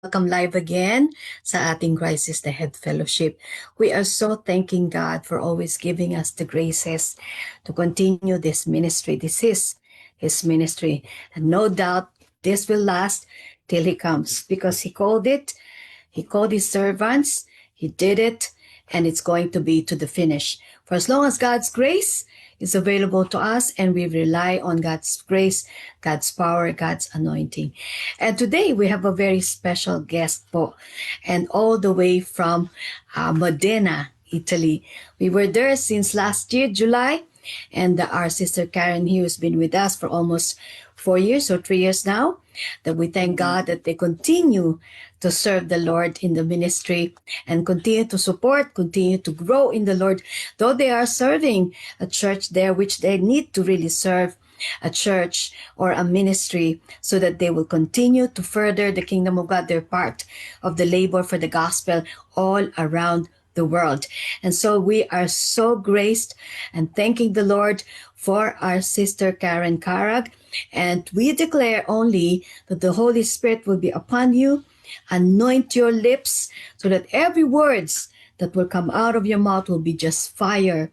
Welcome live again sa ating Christ is the Head Fellowship. We are so thanking God for always giving us the graces to continue this ministry. This is His ministry. And no doubt this will last till He comes because He called it, He called His servants, He did it, and it's going to be to the finish. For as long as God's grace is available to us and we rely on God's grace, God's power, God's anointing. And today we have a very special guest po, and all the way from Modena, Italy. We were there since last year, July, and our sister Karen here has been with us for almost 4 years or 3 years now. That we thank God that they continue to serve the Lord in the ministry and continue to support, continue to grow in the Lord, though they are serving a church there, which they need to really serve a church or a ministry so that they will continue to further the kingdom of God. They're part of the labor for the gospel all around the world. And so we are so graced and thanking the Lord for our sister Karen Karag. And we declare only that the Holy Spirit will be upon you. Anoint your lips so that every words that will come out of your mouth will be just fire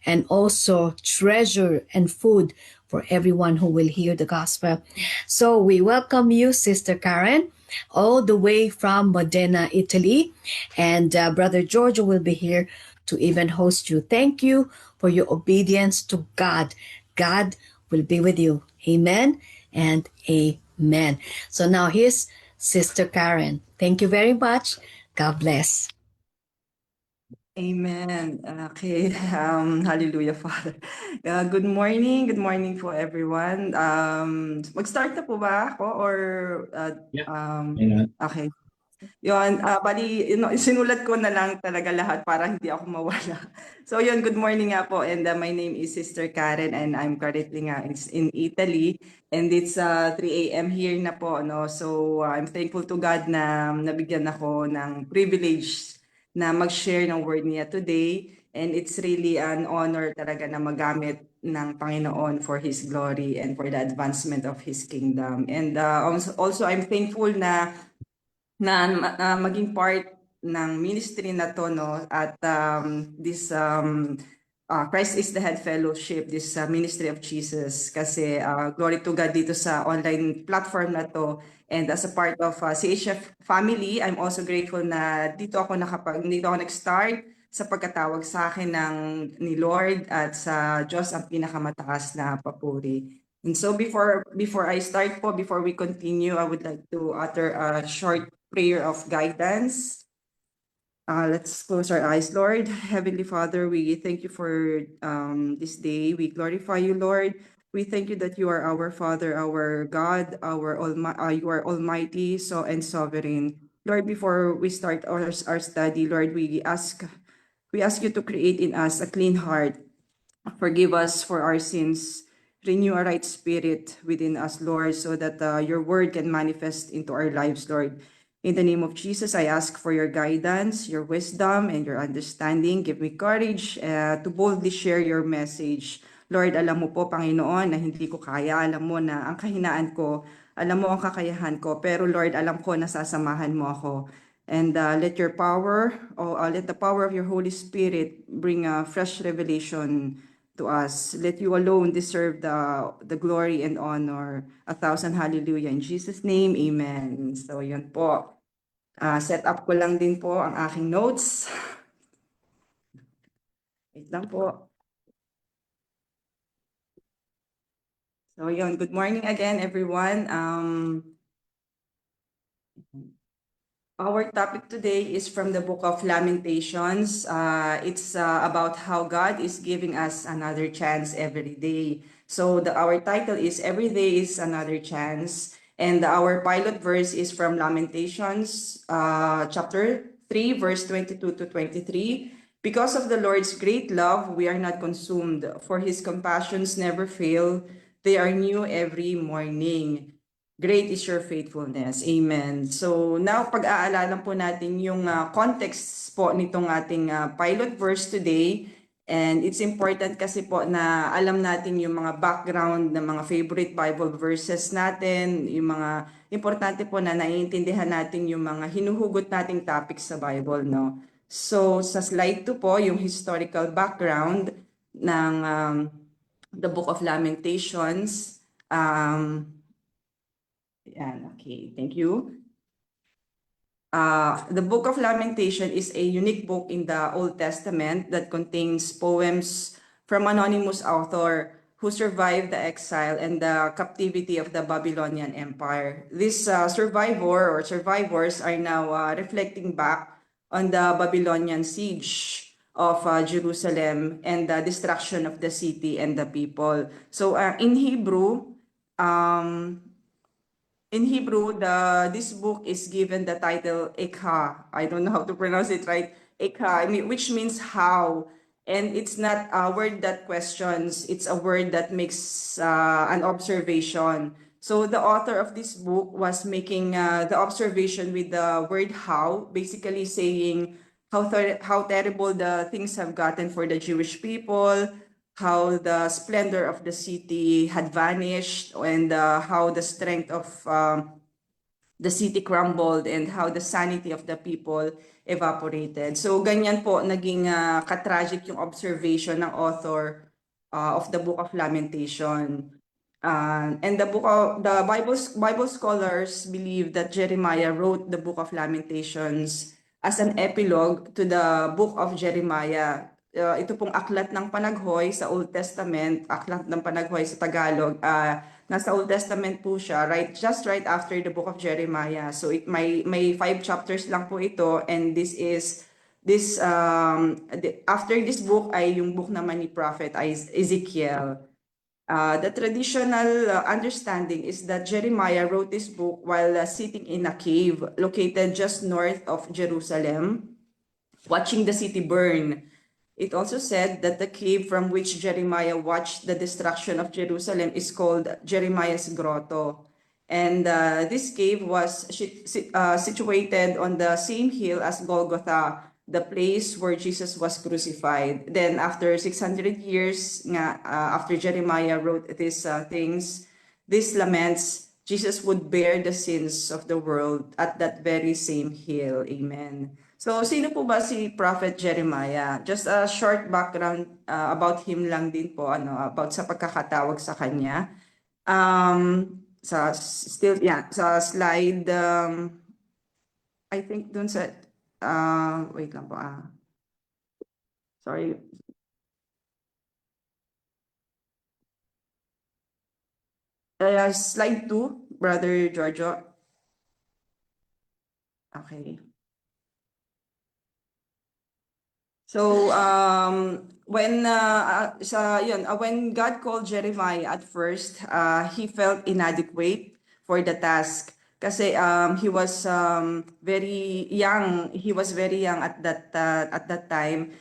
and also treasure and food for everyone who will hear the gospel. So we welcome you, Sister Karen, all the way from Modena, Italy. And Brother Giorgio will be here to even host you. Thank you for your obedience to God. God will be with you. Amen and amen. So now here's Sister Karen. Thank you very much. God bless. Amen. Okay. Hallelujah, Father. Good morning. Good morning po, everyone. Mag-start na po ba ako or okay. Yun, bali, sinulat ko na lang talaga lahat para hindi ako mawala. So yun, good morning nga po, and my name is Sister Karen and I'm currently nga in Italy, and it's 3 a.m. here na po, no? So I'm thankful to God na nabigyan ako ng privilege na mag-share ng word niya today, and it's really an honor talaga na magamit ng Panginoon for His glory and for the advancement of His kingdom. And also I'm thankful na maging part ng ministry na to, no, at this Christ is the Head Fellowship, this ministry of Jesus, kasi glory to God dito sa online platform na to, and as a part of CHF family, I'm also grateful na dito ako nag-start sa pagkatawag sa akin ni Lord at sa Diyos ang pinakamataas na papuri. And so before we continue, I would like to utter a short prayer of guidance. Let's close our eyes. Lord, Heavenly Father, we thank you for this day. We glorify you, Lord. We thank you that you are our Father, our God, you are almighty, so and sovereign. Lord, before we start our study, Lord, we ask you to create in us a clean heart. Forgive us for our sins. Renew a right spirit within us, Lord, so that your word can manifest into our lives, Lord. In the name of Jesus, I ask for your guidance, your wisdom, and your understanding. Give me courage to boldly share your message. Lord, alam mo po, Panginoon, na hindi ko kaya. Alam mo na ang kahinaan ko. Alam mo ang kakayahan ko. Pero Lord, alam ko na sasamahan mo ako. And let the power of your Holy Spirit bring a fresh revelation to us. Let you alone deserve the glory and honor. 1,000 hallelujah. In Jesus' name, amen. So yun po. Set up ko lang din po ang aking notes. Wait lang po. So yun, good morning again, everyone. Our topic today is from the book of Lamentations. It's about how God is giving us another chance every day. So our title is Every Day is Another Chance. And our pilot verse is from Lamentations chapter 3, verse 22 to 23. Because of the Lord's great love, we are not consumed, for his compassions never fail. They are new every morning. Great is your faithfulness. Amen. So now pag-aalalan po natin yung context po nitong ating pilot verse today. And it's important kasi po na alam natin yung mga background ng mga favorite Bible verses natin, yung mga importante po na naiintindihan natin yung mga hinuhugot nating topics sa Bible, no? So, sa slide 2 po, yung historical background ng the Book of Lamentations. Yan, okay, thank you. The Book of Lamentation is a unique book in the Old Testament that contains poems from anonymous author who survived the exile and the captivity of the Babylonian Empire. These survivors are now reflecting back on the Babylonian siege of Jerusalem and the destruction of the city and the people. So in Hebrew, this book is given the title Ekha. I don't know how to pronounce it right. Ekha, which means how. And it's not a word that questions, it's a word that makes an observation. So the author of this book was making the observation with the word how, basically saying how terrible the things have gotten for the Jewish people, how the splendor of the city had vanished, and how the strength of the city crumbled, and how the sanity of the people evaporated. So ganyan po naging katragic yung observation ng author of the Book of Lamentation. And the Bible scholars believe that Jeremiah wrote the Book of Lamentations as an epilogue to the Book of Jeremiah. Ito pong aklat ng panaghoy sa Old Testament, aklat ng panaghoy sa Tagalog. Nasa Old Testament po siya, just right after the Book of Jeremiah. So may 5 chapters lang po ito, and after this book ay yung book naman ni Prophet Ezekiel. The traditional understanding is that Jeremiah wrote this book while sitting in a cave located just north of Jerusalem, watching the city burn. It also said that the cave from which Jeremiah watched the destruction of Jerusalem is called Jeremiah's Grotto. And this cave was situated on the same hill as Golgotha, the place where Jesus was crucified. Then after 600 years, after Jeremiah wrote these laments, Jesus would bear the sins of the world at that very same hill. Amen. So, sino po ba si Prophet Jeremiah? Just a short background about him lang din po, about sa pagkakatawag sa kanya. Sa slide, I think dun sa, wait lang po, sorry. Slide 2, Brother Giorgio. Okay. So when God called Jeremiah at first, he felt inadequate for the task kasi he was very young. He was very young at that time.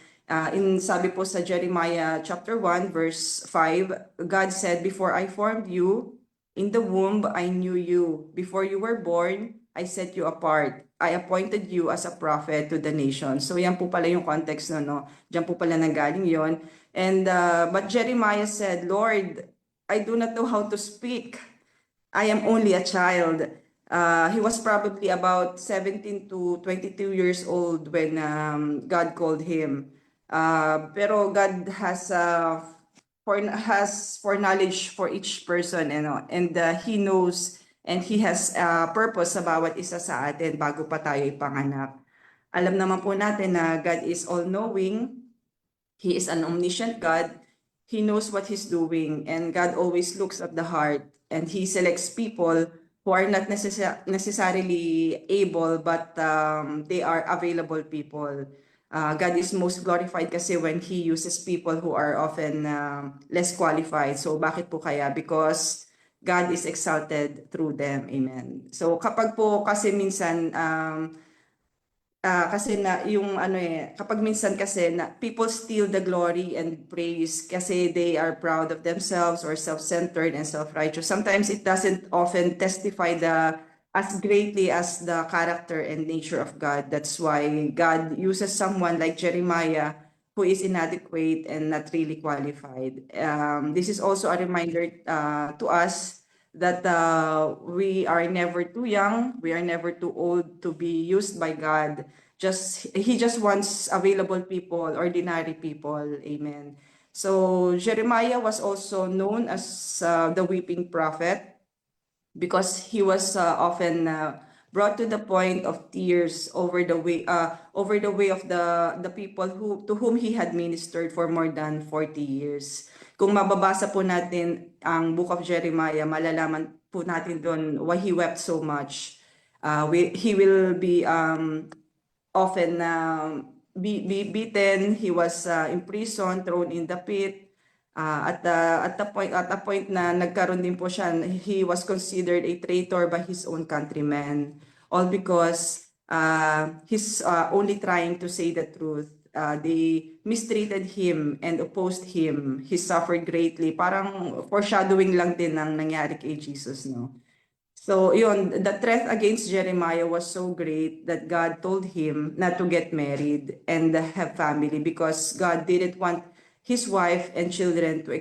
Sabi po sa Jeremiah chapter 1 verse 5, God said, "Before I formed you in the womb, I knew you. Before you were born, I set you apart. I appointed you as a prophet to the nation." So yan po pala yung context no. Diyan po pala nanggaling yon. And but Jeremiah said, "Lord, I do not know how to speak. I am only a child." He was probably about 17 to 22 years old when God called him. Pero God has foreknowledge for each person, and He knows. And He has purpose sa bawat isa sa atin bago pa tayo ipanganak. Alam naman po natin na God is all-knowing. He is an omniscient God. He knows what He's doing. And God always looks at the heart. And He selects people who are not necessarily able, but they are available people. God is most glorified kasi when He uses people who are often less qualified. So bakit po kaya? Because God is exalted through them. Amen. So kapag po kasi minsan kapag minsan kasi na people steal the glory and praise kasi they are proud of themselves or self-centered and self-righteous. Sometimes it doesn't often testify as greatly as the character and nature of God. That's why God uses someone like Jeremiah who is inadequate and not really qualified. This is also a reminder to us that we are never too young, we are never too old to be used by God. He just wants available people, ordinary people. Amen. So Jeremiah was also known as the weeping prophet because he was often brought to the point of tears over the way of the people to whom he had ministered for more than 40 years. Kung mababasa po natin ang Book of Jeremiah, malalaman po natin doon why he wept so much. He will be often be beaten. He was imprisoned, thrown in the pit. At a point na nagkaroon din po siya, he was considered a traitor by his own countrymen, all because he's only trying to say the truth. They mistreated him and opposed him. He suffered greatly. Parang foreshadowing lang din ng nangyari kay Jesus, no? So yun, the threat against Jeremiah was so great that God told him not to get married and have family because God didn't want his wife and children to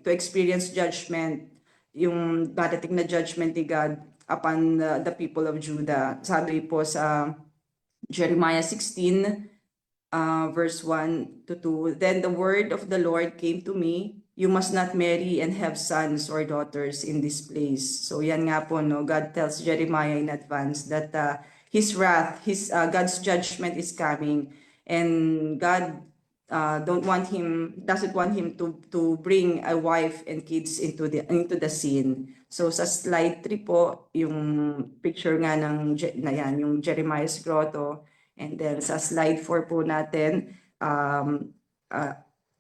experience judgment, yung dadating na judgment ni God upon the people of Judah. Sabi po sa Jeremiah 16, verse 1 to 2, then the word of the Lord came to me, you must not marry and have sons or daughters in this place. So yan nga po, no, God tells Jeremiah in advance that his wrath, God's judgment is coming, and God doesn't want him to bring a wife and kids into the scene. So sa slide 3 po, yung picture nga yung Jeremiah's grotto. And then sa slide 4 po natin,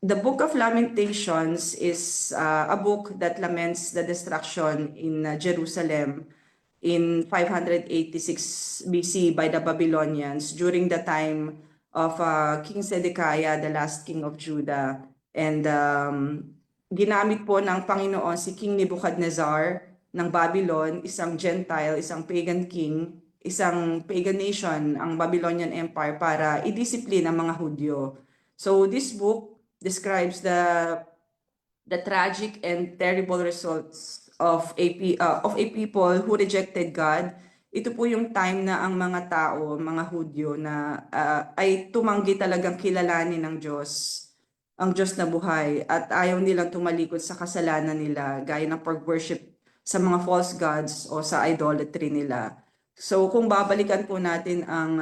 the Book of Lamentations is a book that laments the destruction in Jerusalem in 586 BC by the Babylonians during the time of King Zedekiah, the last king of Judah. And ginamit po ng Panginoon si King Nebuchadnezzar ng Babylon, isang Gentile, isang pagan king, isang pagan nation, ang Babylonian Empire, para i-discipline ang mga Hudyo. So this book describes the tragic and terrible results of a people who rejected God. Ito po yung time na ang mga tao, mga Hudyo na ay tumanggi talagang kilalanin ng Diyos, ang Diyos na buhay, at ayaw nilang tumalikod sa kasalanan nila gaya ng pag-worship sa mga false gods o sa idolatry nila. So kung babalikan po natin ang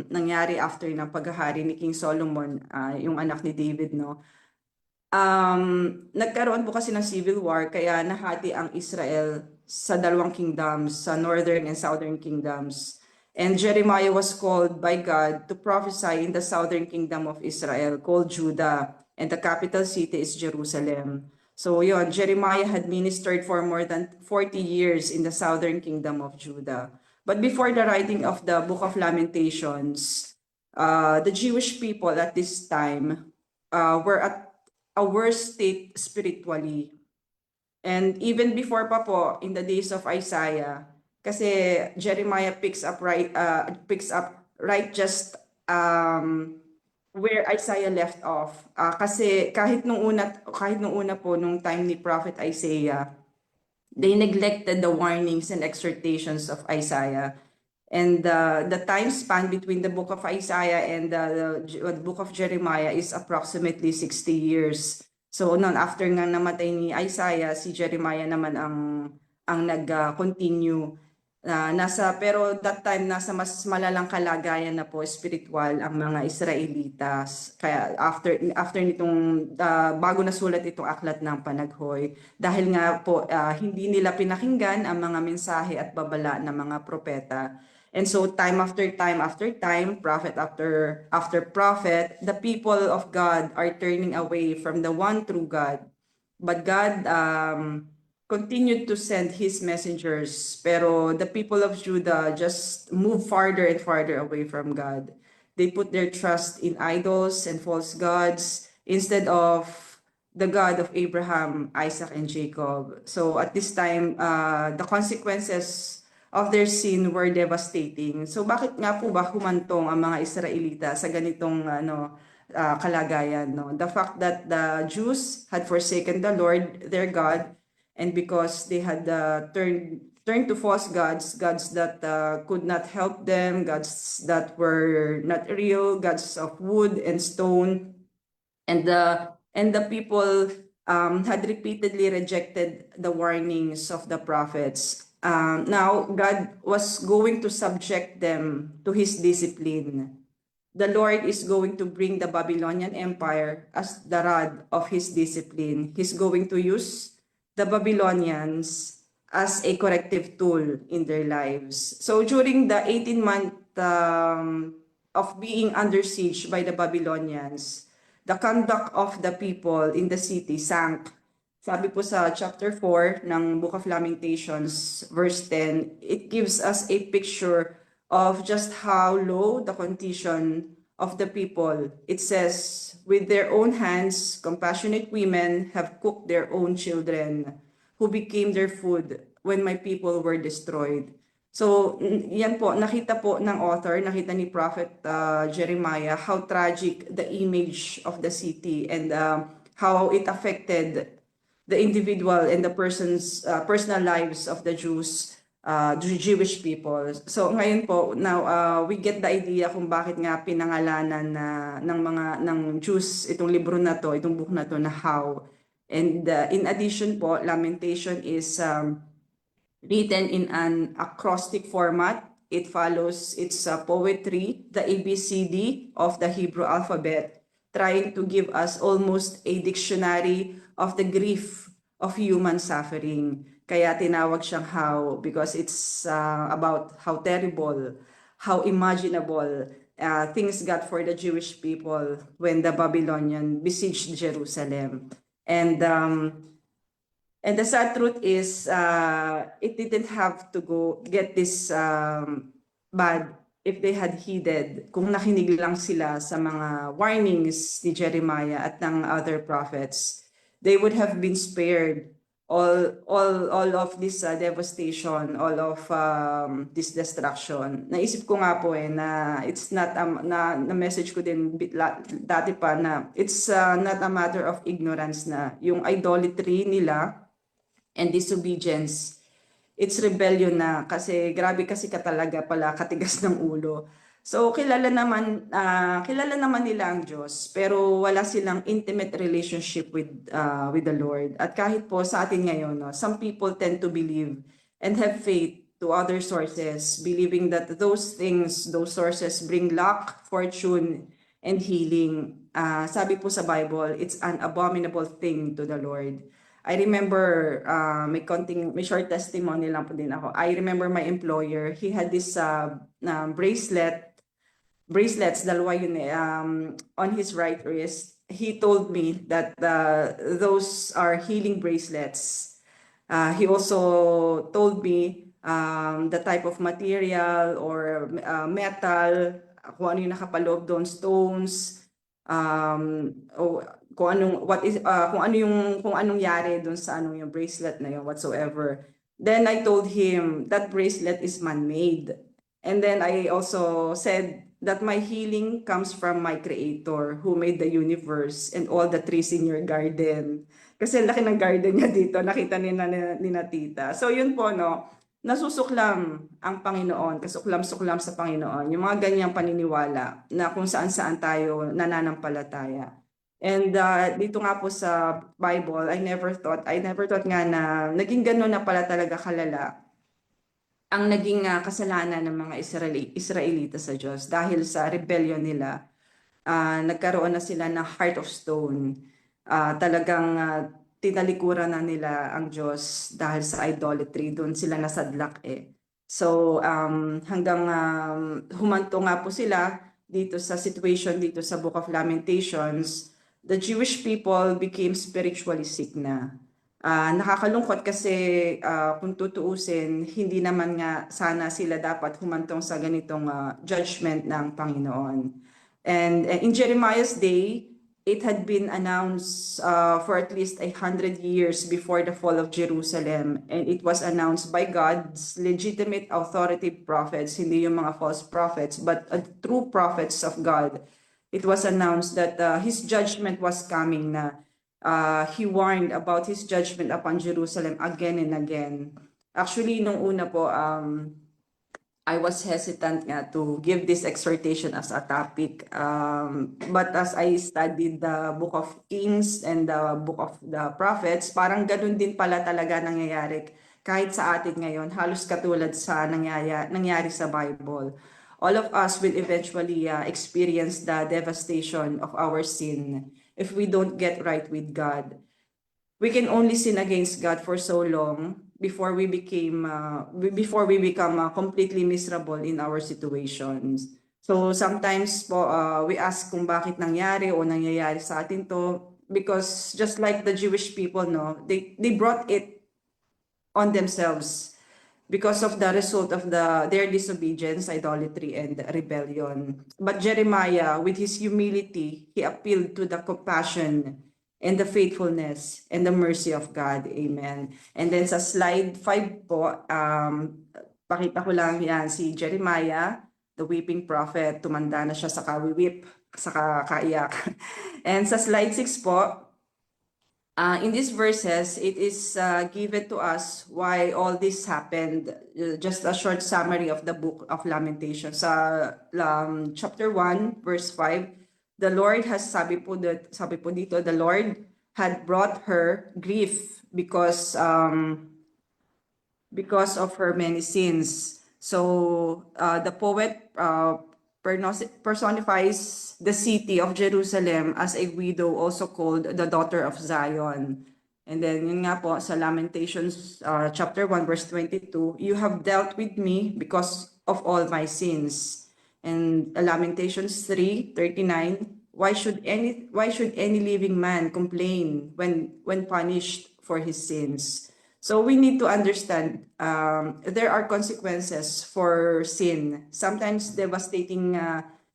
nangyari after ng paghahari ni King Solomon, yung anak ni David, no? Nagkaroon po kasi ng civil war, kaya nahati ang Israel sa dalawang kingdoms, sa northern and southern kingdoms. And Jeremiah was called by God to prophesy in the southern kingdom of Israel, called Judah, and the capital city is Jerusalem. So yun, Jeremiah had ministered for more than 40 years in the southern kingdom of Judah. But before the writing of the Book of Lamentations, the Jewish people at this time were at a worse state spiritually. And even before pa po, in the days of Isaiah, kasi Jeremiah picks up right just where Isaiah left off. Kasi kahit nung una po, nung time ni Prophet Isaiah, they neglected the warnings and exhortations of Isaiah. And the time span between the book of Isaiah and the book of Jeremiah is approximately 60 years. So noon, after nga namatay ni Isaiah, si Jeremiah naman ang nag-continue. Pero that time, nasa mas malalang kalagayan na po spiritual ang mga Israelitas. Kaya after nitong, bago nasulat itong aklat ng Panaghoy, dahil nga po hindi nila pinakinggan ang mga mensahe at babala ng mga propeta. And so time after time, prophet after prophet, the people of God are turning away from the one true God. But God continued to send his messengers, pero the people of Judah just moved farther and farther away from God. They put their trust in idols and false gods instead of the God of Abraham, Isaac, and Jacob. So at this time, the consequences of their sin were devastating. So bakit nga po ba humantong ang mga Israelita sa ganitong kalagayan. No? The fact that the Jews had forsaken the Lord, their God, and because they had turned to false gods, gods that could not help them, gods that were not real, gods of wood and stone, and the people had repeatedly rejected the warnings of the prophets. Now God was going to subject them to his discipline. The Lord is going to bring the Babylonian Empire as the rod of his discipline. He's going to use the Babylonians as a corrective tool in their lives. So during the 18-month of being under siege by the Babylonians, the conduct of the people in the city sank. Sabi po sa chapter 4 ng Book of Lamentations, verse 10, it gives us a picture of just how low the condition of the people. It says, with their own hands, compassionate women have cooked their own children, who became their food when my people were destroyed. So, yan po, nakita po ng author, nakita ni Prophet Jeremiah, how tragic the image of the city and how it affected the individual and the personal lives of the Jewish people. So ngayon po, now we get the idea kung bakit nga pinangalanan ng Jews itong libro na to, itong book na to na How. And in addition po, Lamentation is written in an acrostic format. It follows its poetry, the ABCD of the Hebrew alphabet, trying to give us almost a dictionary of the grief of human suffering. Kaya tinawag siyang How, because it's about how terrible, how imaginable things got for the Jewish people when the Babylonian besieged Jerusalem. And the sad truth is, it didn't have to get this bad if they had heeded, kung nakinig lang sila sa mga warnings ni Jeremiah at ng other prophets, they would have been spared all of this devastation, all of this destruction. Naisip ko nga po na it's not na message ko din dati pa na it's not a matter of ignorance na yung idolatry nila and disobedience, it's rebellion na, kasi grabe kasi katalaga pala, katigas ng ulo. So kilala naman nila ang Diyos, pero wala silang intimate relationship with the Lord. At kahit po sa atin ngayon, no, some people tend to believe and have faith to other sources, believing that those sources bring luck, fortune, and healing. Sabi po sa Bible, it's an abominable thing to the Lord. I remember, may short testimony lang po din ako. I remember my employer, he had this bracelets, dalawa yun on his right wrist. He told me that those are healing bracelets. He also told me the type of material or metal, kung ano yung nakapaloob doon, stones, kung anong yari doon sa yung bracelet na yun whatsoever. Then I told him that bracelet is man-made. And then I also said that my healing comes from my Creator who made the universe and all the trees in your garden. Kasi laki ng garden niya dito, nakita ni na tita. So yun po, no, nasusuklam ang Panginoon, kasuklam-suklam sa Panginoon, yung mga ganyang paniniwala na kung saan-saan tayo nananampalataya. And dito nga po sa Bible, I never thought nga na naging gano'n na pala talaga kalala ang naging kasalanan ng mga Israelita sa Diyos dahil sa rebellion nila. Nagkaroon na sila ng heart of stone. Talagang tinalikuran na nila ang Diyos dahil sa idolatry. Doon sila nasadlak So hanggang humanto nga po sila dito sa situation dito sa Book of Lamentations, the Jewish people became spiritually sick na. Nakakalungkot kasi kung tutuusin, hindi naman nga sana sila dapat humantong sa ganitong judgment ng Panginoon. And in Jeremiah's day, it had been announced for at least 100 years before the fall of Jerusalem. And it was announced by God's legitimate authoritative prophets, hindi yung mga false prophets, but true prophets of God, it was announced that his judgment was coming na he warned about his judgment upon Jerusalem again and again. Actually, nung una po, I was hesitant nga to give this exhortation as a topic. But as I studied the book of Kings and the book of the prophets, parang ganun din pala talaga nangyayari kahit sa atin ngayon, halos katulad sa nangyari sa Bible. All of us will eventually experience the devastation of our sin if we don't get right with God. We can only sin against God for so long before we become completely miserable in our situations. So sometimes po we ask kung bakit nangyari o nangyayari sa atin to, because just like the Jewish people, no, they brought it on themselves because of the result of their disobedience, idolatry, and rebellion. But Jeremiah, with his humility, he appealed to the compassion and the faithfulness and the mercy of God. Amen. And then sa slide 5 po, pakita ko lang yan si Jeremiah, the weeping prophet. Tumanda na siya sa kawiwip, sa kaiyak. And sa slide 6 po, in these verses, it is given to us why all this happened. Just a short summary of the book of Lamentations. Sa chapter 1, verse 5, the Lord has, sabi po dito, the Lord had brought her grief because of her many sins. So the poet personifies the city of Jerusalem as a widow, also called the daughter of Zion. And then yun nga po sa Lamentations chapter 1 verse 22, you have dealt with me because of all my sins. And Lamentations 3:39, why should any living man complain when punished for his sins? So we need to understand there are consequences for sin. Sometimes devastating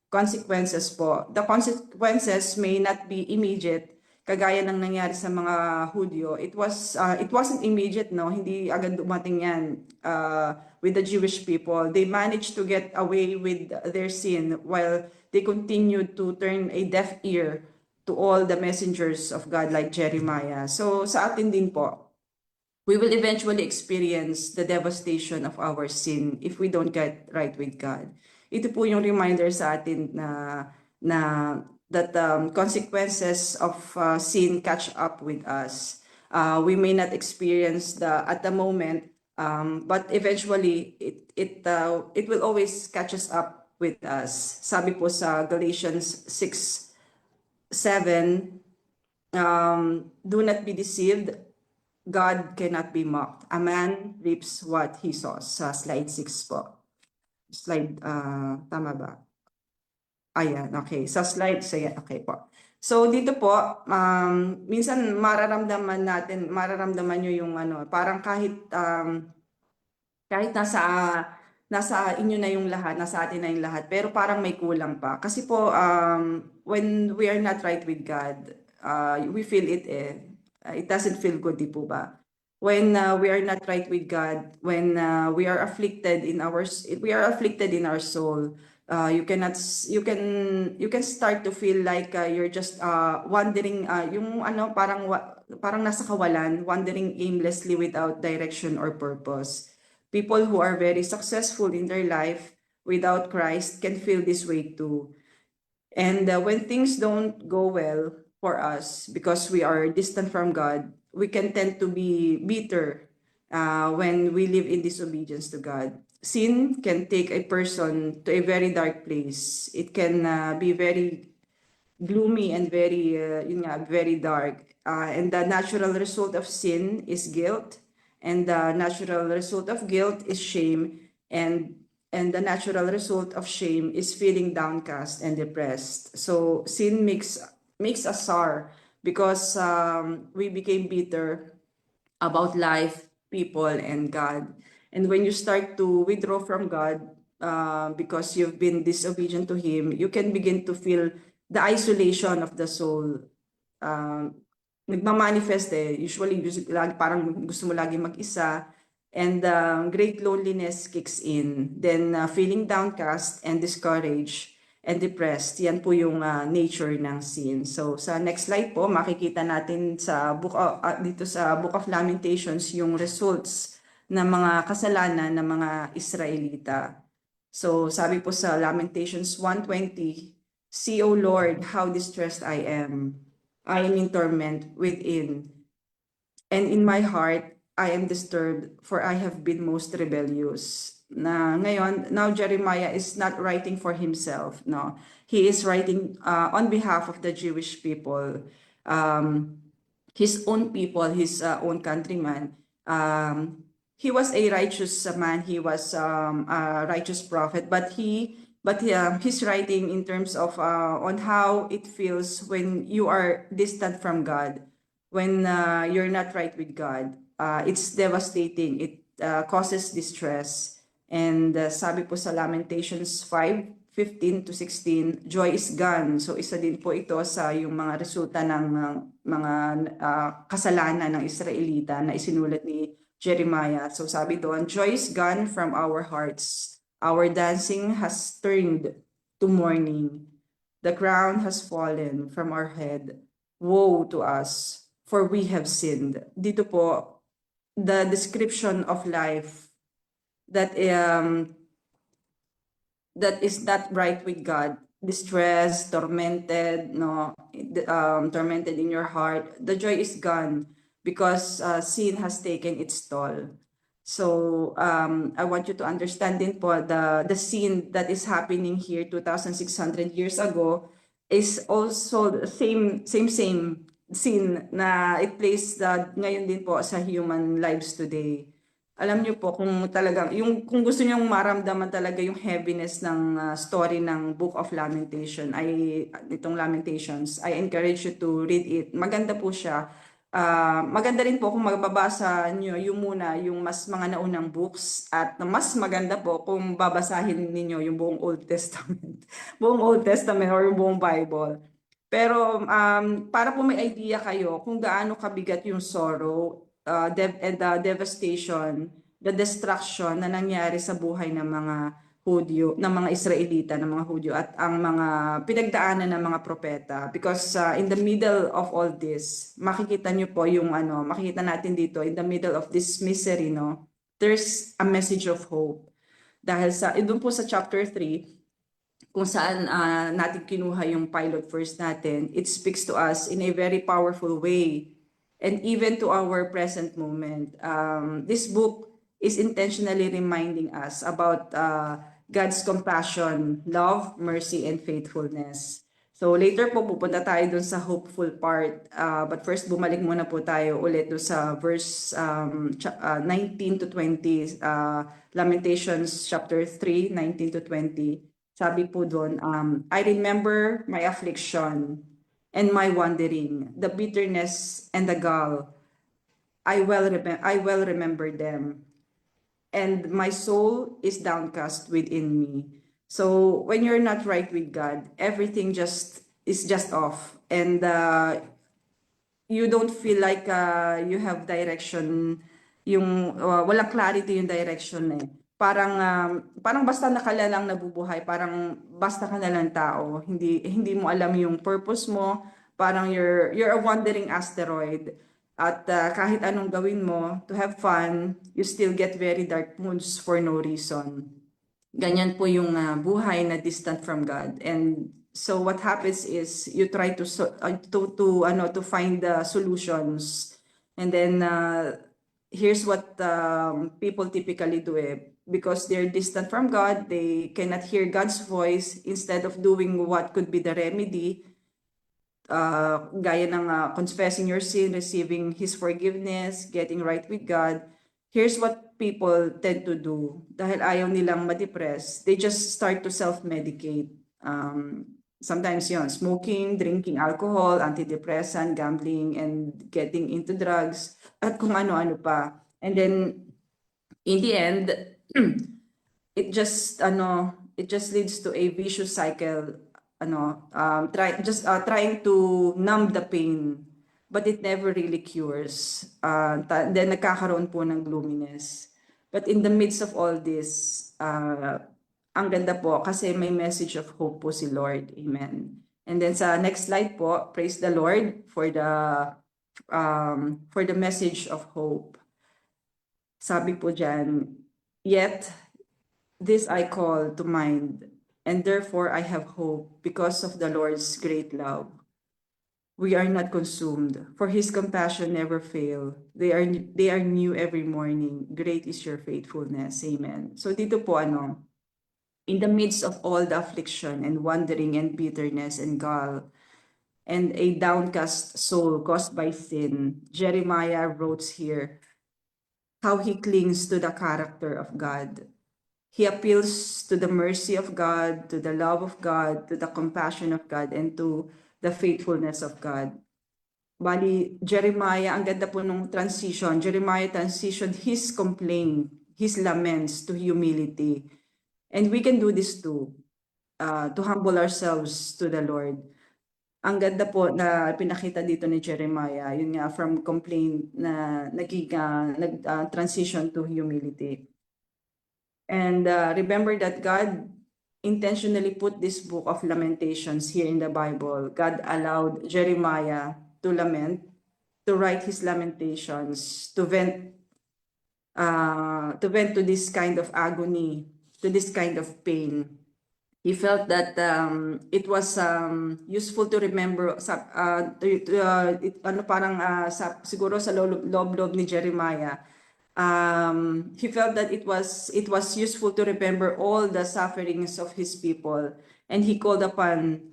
consequences po. The consequences may not be immediate, kagaya ng nangyari sa mga Hudyo. It wasn't immediate, no? Hindi agad dumating yan with the Jewish people. They managed to get away with their sin while they continued to turn a deaf ear to all the messengers of God like Jeremiah. So sa atin din po, we will eventually experience the devastation of our sin if we don't get right with God. Ito po yung reminder sa atin that consequences of sin catch up with us. We may not experience at the moment, but eventually it will always catch us up with us. Sabi po sa Galatians 6:7, do not be deceived. God cannot be mocked. A man reaps what he sows. Sa slide 6 po. Slide, tama ba? Ayan, okay. Sa slide, okay po. So dito po, minsan mararamdaman nyo yung parang kahit nasa inyo na yung lahat, nasa atin na yung lahat, pero parang may kulang pa. Kasi po, when we are not right with God, we feel it it doesn't feel good, di po ba? When we are not right with God, when we are afflicted in our soul, you can start to feel like you're just wandering, parang nasa kawalan, wandering aimlessly without direction or purpose. People who are very successful in their life without Christ can feel this way too. And when things don't go well for us because we are distant from God, we can tend to be bitter when we live in disobedience to God. Sin can take a person to a very dark place. It can be very gloomy and very dark. And the natural result of sin is guilt, and the natural result of guilt is shame, and the natural result of shame is feeling downcast and depressed. So sin makes us sour because we became bitter about life, people, and God. And when you start to withdraw from God because you've been disobedient to Him, you can begin to feel the isolation of the soul. Nagmamanifest usually parang gusto mo lagi mag-isa, and great loneliness kicks in. Then feeling downcast and discouraged, and depressed. Yan po yung nature ng sin. So sa next slide po, makikita natin sa dito sa Book of Lamentations yung results ng mga kasalanan ng mga Israelita. So sabi po sa Lamentations 1:20, "See, O Lord, how distressed I am. I am in torment within, and in my heart I am disturbed, for I have been most rebellious." Na ngayon, now Jeremiah is not writing for himself, no. He is writing on behalf of the Jewish people, his own people, his own countrymen. He was a righteous man. He was a righteous prophet, but he's writing in terms of on how it feels when you are distant from God, when you're not right with God. It's devastating. It causes distress. And sabi po sa Lamentations 5:15-16, joy is gone. So isa din po ito sa yung mga resulta ng mga kasalanan ng Israelita na isinulat ni Jeremiah. So sabi doon, joy is gone from our hearts. Our dancing has turned to mourning. The crown has fallen from our head. Woe to us, for we have sinned. Dito po, the description of life that is not right with God, distressed, tormented, no, tormented in your heart. The joy is gone because sin has taken its toll. So I want you to understand din po the sin that is happening here 2,600 years ago is also the same sin na it plays ngayon din po sa human lives today. Alam niyo po kung talagang kung gusto niyo maramdaman talaga yung heaviness ng story ng Book of Lamentation itong Lamentations, I encourage you to read it. Maganda po siya. Maganda rin po kung magbabasa niyo yung mas mga naunang books, at mas maganda po kung babasahin niyo yung buong Old Testament. Buong Old Testament or yung buong Bible. Pero para po may idea kayo kung gaano kabigat yung sorrow and the devastation, the destruction na nangyari sa buhay ng mga Hudyo, ng mga Israelita, ng mga Hudyo, at ang mga pinagdaanan ng mga propeta. Because in the middle of all this, makikita nyo po makikita natin dito, in the middle of this misery, no, there's a message of hope. Dahil doon po sa chapter 3, kung saan natin kinuha yung pilot verse natin, it speaks to us in a very powerful way, and even to our present moment. This book is intentionally reminding us about God's compassion, love, mercy, and faithfulness. So later po pupunta tayo dun sa hopeful part. But first, bumalik muna po tayo ulit dun sa verse 19-20, Lamentations chapter 3, 19-20. Sabi po doon, I remember my affliction and my wandering, the bitterness and the gall. I well remember them, and my soul is downcast within me. So when you're not right with God, everything is just off, and you don't feel like you have direction, walang clarity yung direction eh. Parang basta nakalalang nabubuhay, parang basta ka na lang tao, hindi mo alam yung purpose mo, parang you're a wandering asteroid, at kahit anong gawin mo to have fun, you still get very dark moods for no reason. Ganyan po yung buhay na distant from God. And so what happens is you try to find the solutions, and then here's what people typically do because they're distant from God, they cannot hear God's voice. Instead of doing what could be the remedy, gaya ng confessing your sin, receiving His forgiveness, getting right with God, here's what people tend to do. Dahil ayaw nilang ma-depress, they just start to self-medicate. Sometimes smoking, drinking alcohol, antidepressant, gambling, and getting into drugs, at kung ano-ano pa. And then, in the end, it just leads to a vicious cycle, trying to numb the pain, but it never really cures. Then nagkakaroon po ng gloominess. But in the midst of all this, ang ganda po kasi may message of hope po si Lord. Amen. And then sa next slide po, praise the Lord for the message of hope. Sabi po diyan, yet this I call to mind, and therefore I have hope because of the Lord's great love. We are not consumed, for his compassion never fail. They are new every morning. Great is your faithfulness. Amen. So dito po in the midst of all the affliction and wandering and bitterness and gall and a downcast soul caused by sin, Jeremiah wrote here how he clings to the character of God. He appeals to the mercy of God, to the love of God, to the compassion of God, and to the faithfulness of God. Bali, Jeremiah, ang ganda po nung transition. Jeremiah transitioned his complaint, his laments to humility. And we can do this too, to humble ourselves to the Lord. Ang ganda po na pinakita dito ni Jeremiah, yun nga, from complaint na nag-transition to humility. And remember that God intentionally put this book of Lamentations here in the Bible. God allowed Jeremiah to lament, to write his lamentations, to vent to this kind of agony, to this kind of pain. He felt that it was useful to remember siguro sa loob ni Jeremiah. He felt that it was useful to remember all the sufferings of his people, and he called upon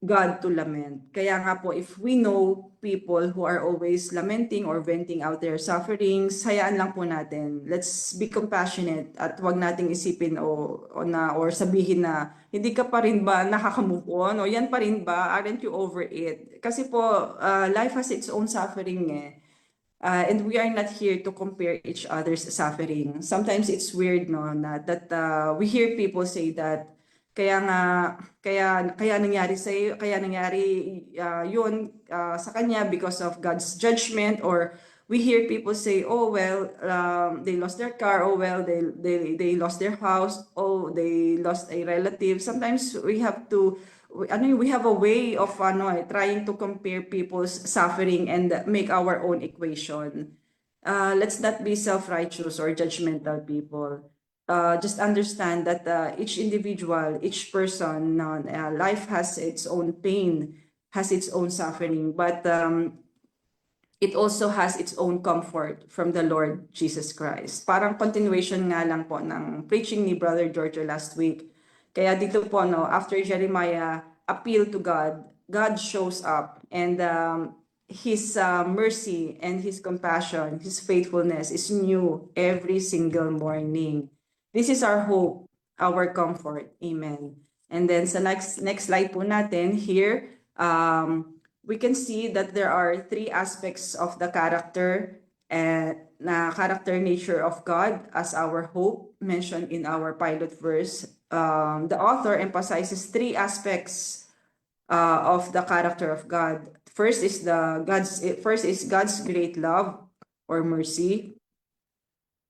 God to lament. Kaya nga po, if we know people who are always lamenting or venting out their sufferings, hayaan lang po natin. Let's be compassionate at wag nating isipin or sabihin na hindi ka pa rin ba nakaka-move on o yan pa rin ba, aren't you over it? Kasi po, life has its own suffering eh. And we are not here to compare each other's suffering. Sometimes it's weird no that we hear people say that kaya nangyari sa yun sa kanya because of God's judgment, or we hear people say, oh well, they lost their car, oh well, they lost their house, oh they lost a relative. Sometimes we have a way of trying to compare people's suffering and make our own equation. Let's not be self-righteous or judgmental people. Just understand that each individual, each person, life has its own pain, has its own suffering, but it also has its own comfort from the Lord Jesus Christ. Parang continuation nga lang po ng preaching ni Brother Giorgio last week. Kaya dito po, after Jeremiah appeal to God, God shows up, and his mercy and his compassion, his faithfulness is new every single morning. This is our hope, our comfort. Amen. And then sa next slide po natin here, we can see that there are three aspects of the character nature of God as our hope mentioned in our pilot verse. The author emphasizes three aspects of the character of God. First is God's great love or mercy.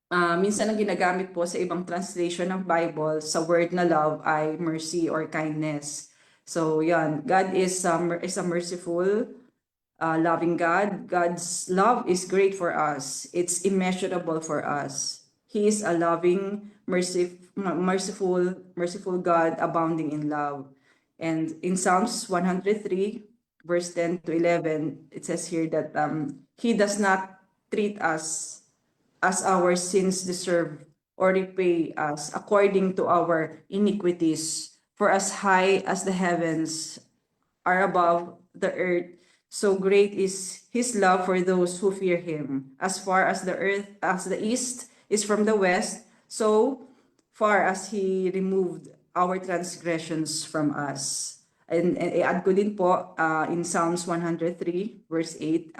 Minsan ang ginagamit po sa ibang translation ng Bible sa word na love ay mercy or kindness. So yan, God is a merciful, loving God. God's love is great for us. It's immeasurable for us. He is a loving, merciful God abounding in love. And in Psalms 103, verse 10 to 11, it says here that He does not treat us as our sins deserve or repay us according to our iniquities. For as high as the heavens are above the earth, so great is his love for those who fear him. As far as the east is from the west, so far as he removed our transgressions from us. And i-add ko din po in Psalms 103 verse 8,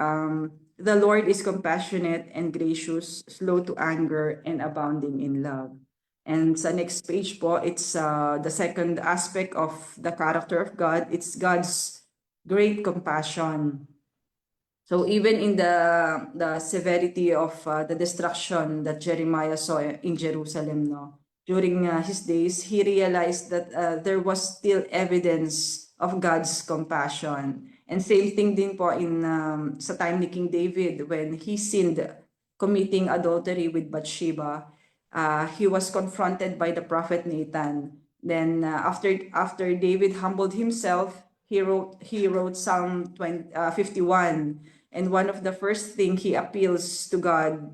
the Lord is compassionate and gracious, slow to anger, and abounding in love. And sa next page po, it's the second aspect of the character of God. It's God's great compassion. So even in the severity of the destruction that Jeremiah saw in Jerusalem, during his days, he realized that there was still evidence of God's compassion. And same thing din po in sa time ni King David when he sinned committing adultery with Bathsheba. He was confronted by the prophet Nathan. Then after David humbled himself, he wrote Psalm 51, and one of the first thing he appeals to God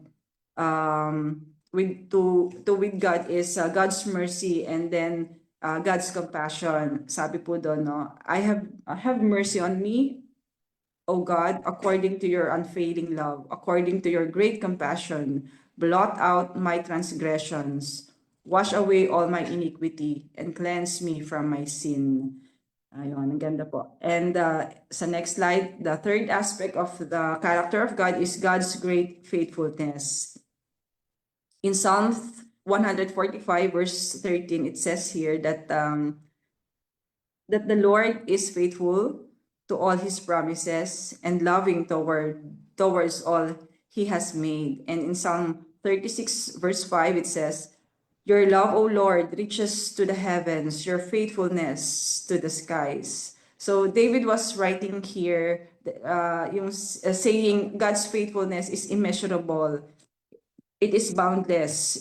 with God is God's mercy, and then God's compassion. Sabi po doon, no, I have mercy on me, O God, according to your unfailing love, according to your great compassion, blot out my transgressions, wash away all my iniquity, and cleanse me from my sin. Ayun, ang ganda po. And sa next slide, the third aspect of the character of God is God's great faithfulness. In Psalm 145, verse 13, it says here that the Lord is faithful to all his promises and loving towards all he has made. And in Psalm 36, verse 5, it says, your love, O Lord, reaches to the heavens, your faithfulness to the skies. So David was writing here, saying God's faithfulness is immeasurable. It is boundless.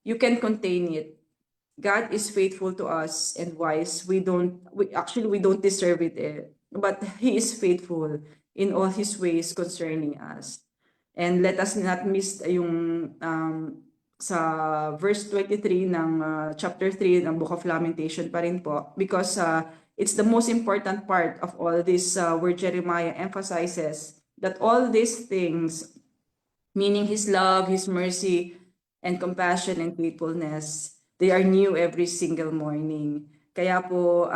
You can contain it. God is faithful to us and wise. We don't deserve it, but He is faithful in all His ways concerning us. And let us not miss yung sa verse 23 ng chapter 3 ng Book of Lamentation pa rin po, because it's the most important part of all this where Jeremiah emphasizes that all these things, meaning His love, His mercy, and compassion and faithfulness, they are new every single morning. Kaya po,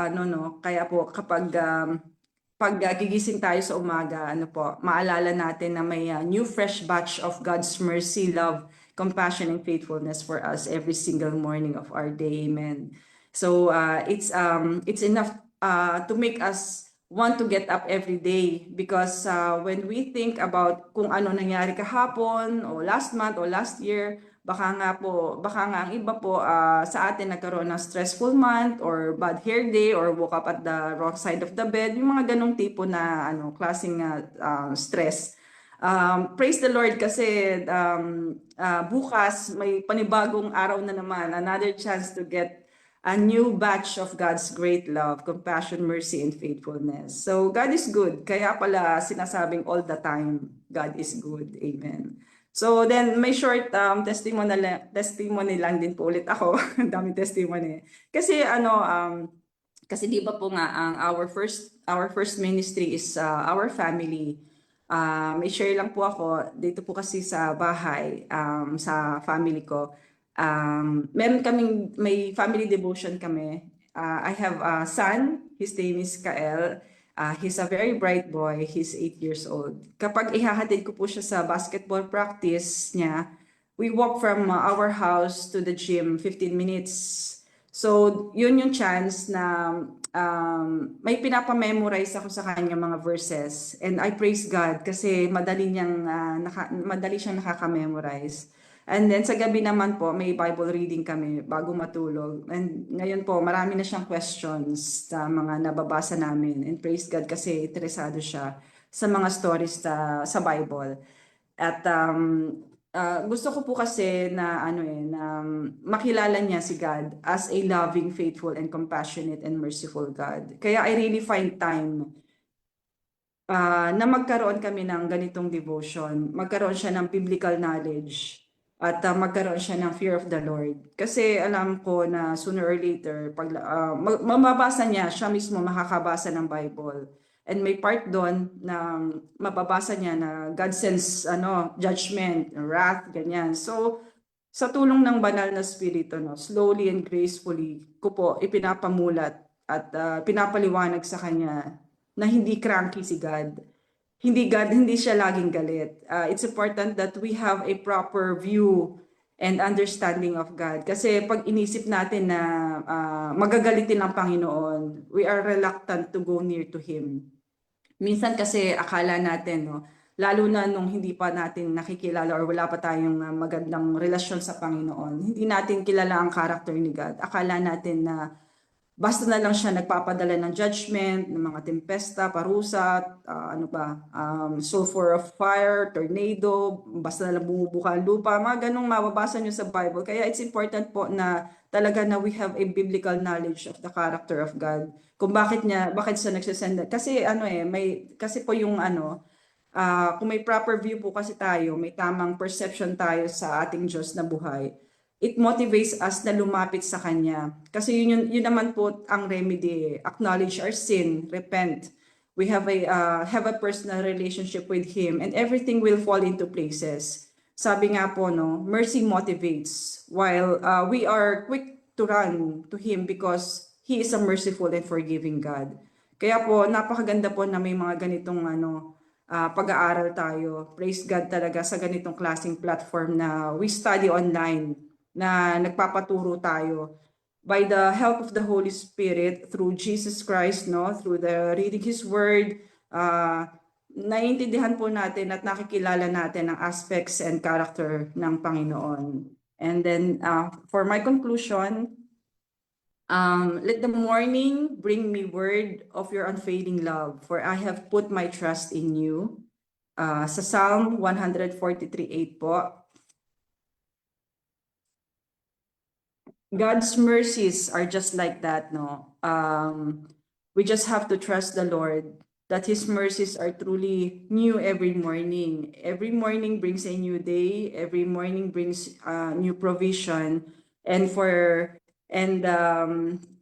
kapag gigising tayo sa umaga, maalala natin na may new fresh batch of God's mercy, love, compassion, and faithfulness for us every single morning of our day. Amen. So it's enough to make us want to get up every day, because when we think about kung ano nangyari kahapon o last month o last year, baka nga ang iba po sa atin nagkaroon ng stressful month or bad hair day or woke up at the wrong side of the bed, yung mga ganong tipo na klaseng stress. Praise the Lord kasi bukas may panibagong araw na naman, another chance to get a new batch of God's great love, compassion, mercy, and faithfulness. So God is good. Kaya pala sinasabing all the time, God is good. Amen. So then may short testimony lang din po ulit ako. Ang daming testimony. Kasi kasi di ba po nga ang our first ministry is our family. May share lang po ako dito po kasi sa bahay, sa family ko. May family devotion kami. I have a son, his name is Kael. He's a very bright boy, he's 8 years old. Kapag ihahatid ko po siya sa basketball practice niya, we walk from our house to the gym 15 minutes. So, yun yung chance na may pinapamemorize ako sa kanya mga verses. And I praise God kasi madali siyang nakaka-memorize. And then sa gabi naman po, may Bible reading kami bago matulog. And ngayon po, marami na siyang questions sa mga nababasa namin. And praise God kasi interesado siya sa mga stories sa Bible. At gusto ko po kasi na makilala niya si God as a loving, faithful, and compassionate and merciful God. Kaya I really find time na magkaroon kami ng ganitong devotion, magkaroon siya ng biblical knowledge, at magkaroon siya ng fear of the Lord. Kasi alam ko na sooner or later, pag mababasa niya, siya mismo makakabasa ng Bible. And may part doon na mababasa niya na God sends judgment, wrath, ganyan. So, sa tulong ng banal na spirito, slowly and gracefully ko po ipinapamulat at pinapaliwanag sa kanya na hindi cranky si God. Hindi siya laging galit. It's important that we have a proper view and understanding of God. Kasi pag inisip natin na magagalitin ang Panginoon, we are reluctant to go near to Him. Minsan kasi akala natin lalo na nung hindi pa natin nakikilala or wala pa tayong magandang relasyon sa Panginoon. Hindi natin kilala ang character ni God. Akala natin na basta na lang siya nagpapadala ng judgment, ng mga tempesta, parusa, sulfur of fire, tornado, basta na lang bumubuka ang lupa, mga ganong mababasa nyo sa Bible. Kaya it's important po na talaga na we have a biblical knowledge of the character of God. Kung bakit siya nagsasend. Kasi kasi po yung kung may proper view po kasi tayo, may tamang perception tayo sa ating Diyos na buhay, it motivates us na lumapit sa Kanya. Kasi yun naman po ang remedy. Acknowledge our sin, repent. We have a personal relationship with Him and everything will fall into places. Sabi nga po, no, mercy motivates while we are quick to run to Him because He is a merciful and forgiving God. Kaya po, napakaganda po na may mga ganitong pag-aaral tayo. Praise God talaga sa ganitong klaseng platform na we study online, na nagpapaturo tayo by the help of the Holy Spirit through Jesus Christ, no, through the reading His Word, naiintindihan po natin at nakikilala natin ang aspects and character ng Panginoon. And then for my conclusion, let the morning bring me word of your unfailing love, for I have put my trust in you. Sa Psalm 143:8 po, God's mercies are just like that, no? We just have to trust the Lord that His mercies are truly new every morning. Every morning brings a new day. Every morning brings new provision, and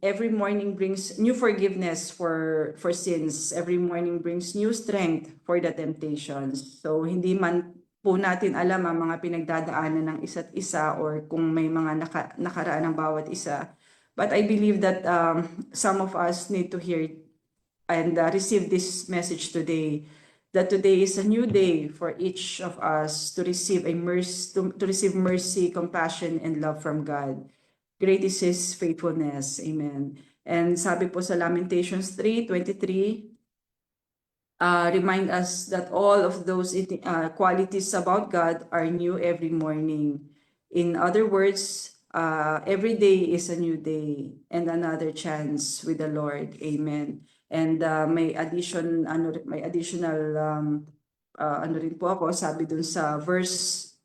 every morning brings new forgiveness for sins. Every morning brings new strength for the temptations. So hindi man po natin alam ang mga pinagdadaanan ng isa't isa or kung may mga nakaraan ng bawat isa. But I believe that some of us need to hear and receive this message today, that today is a new day for each of us to receive to receive mercy, compassion, and love from God. Great is His faithfulness. Amen. And sabi po sa Lamentations 3:23, remind us that all of those qualities about God are new every morning. In other words, every day is a new day and another chance with the Lord. Amen. And may additional rin po ako, sabi dun sa verse,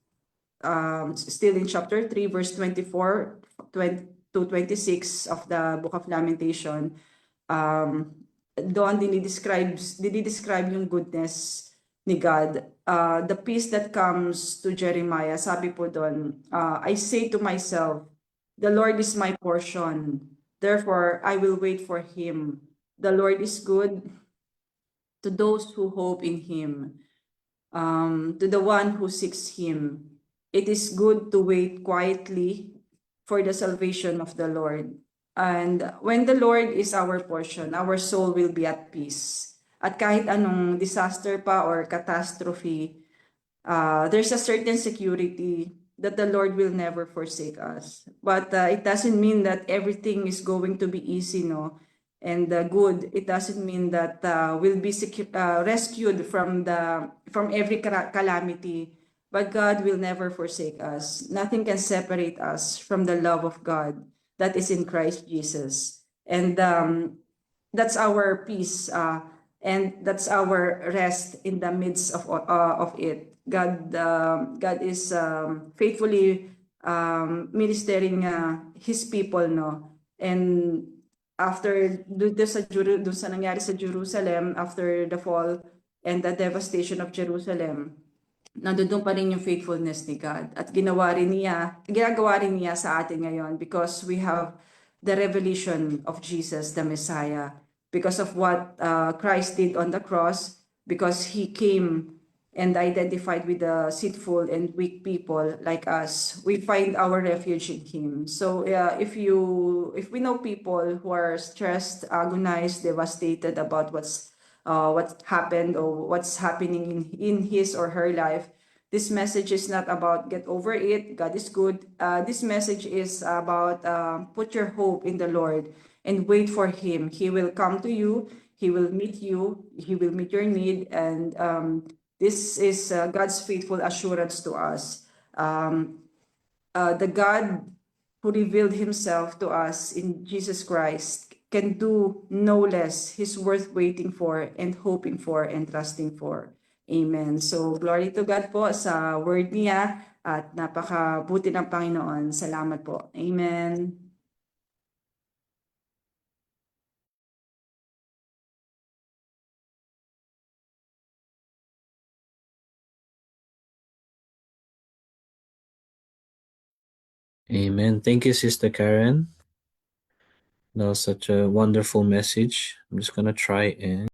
still in chapter 3, verse 24 to 26 of the book of Lamentation. Doon dinidescribe yung goodness ni God. The peace that comes to Jeremiah, sabi po doon, I say to myself, the Lord is my portion, therefore I will wait for Him. The Lord is good to those who hope in Him, to the one who seeks Him. It is good to wait quietly for the salvation of the Lord. And when the Lord is our portion, our soul will be at peace. At kahit anong disaster pa or catastrophe, there's a certain security that the Lord will never forsake us. But it doesn't mean that everything is going to be easy, no? And good. It doesn't mean that we'll be rescued from every calamity. But God will never forsake us. Nothing can separate us from the love of God that is in Christ Jesus. And that's our peace, and that's our rest in the midst of it. God is faithfully ministering His people, no? And after doon sa nangyari sa Jerusalem, after the fall and the devastation of Jerusalem, nandun pa rin yung faithfulness ni God. At ginagawa rin niya sa atin ngayon because we have the revelation of Jesus, the Messiah. Because of what Christ did on the cross, because He came and identified with the sinful and weak people like us, we find our refuge in Him. So if we know people who are stressed, agonized, devastated about what happened or what's happening in his or her life, this message is not about get over it, God is good. This message is about put your hope in the Lord and wait for Him. He will come to you, He will meet you, He will meet your need, and This is God's faithful assurance to us. The God who revealed himself to us in Jesus Christ can do no less. He's worth waiting for and hoping for and trusting for. Amen. So glory to God po sa word niya at napakabuti ng Panginoon. Salamat po. Amen. Amen. Thank you, Sister Karen. That was such a wonderful message. I'm just gonna try and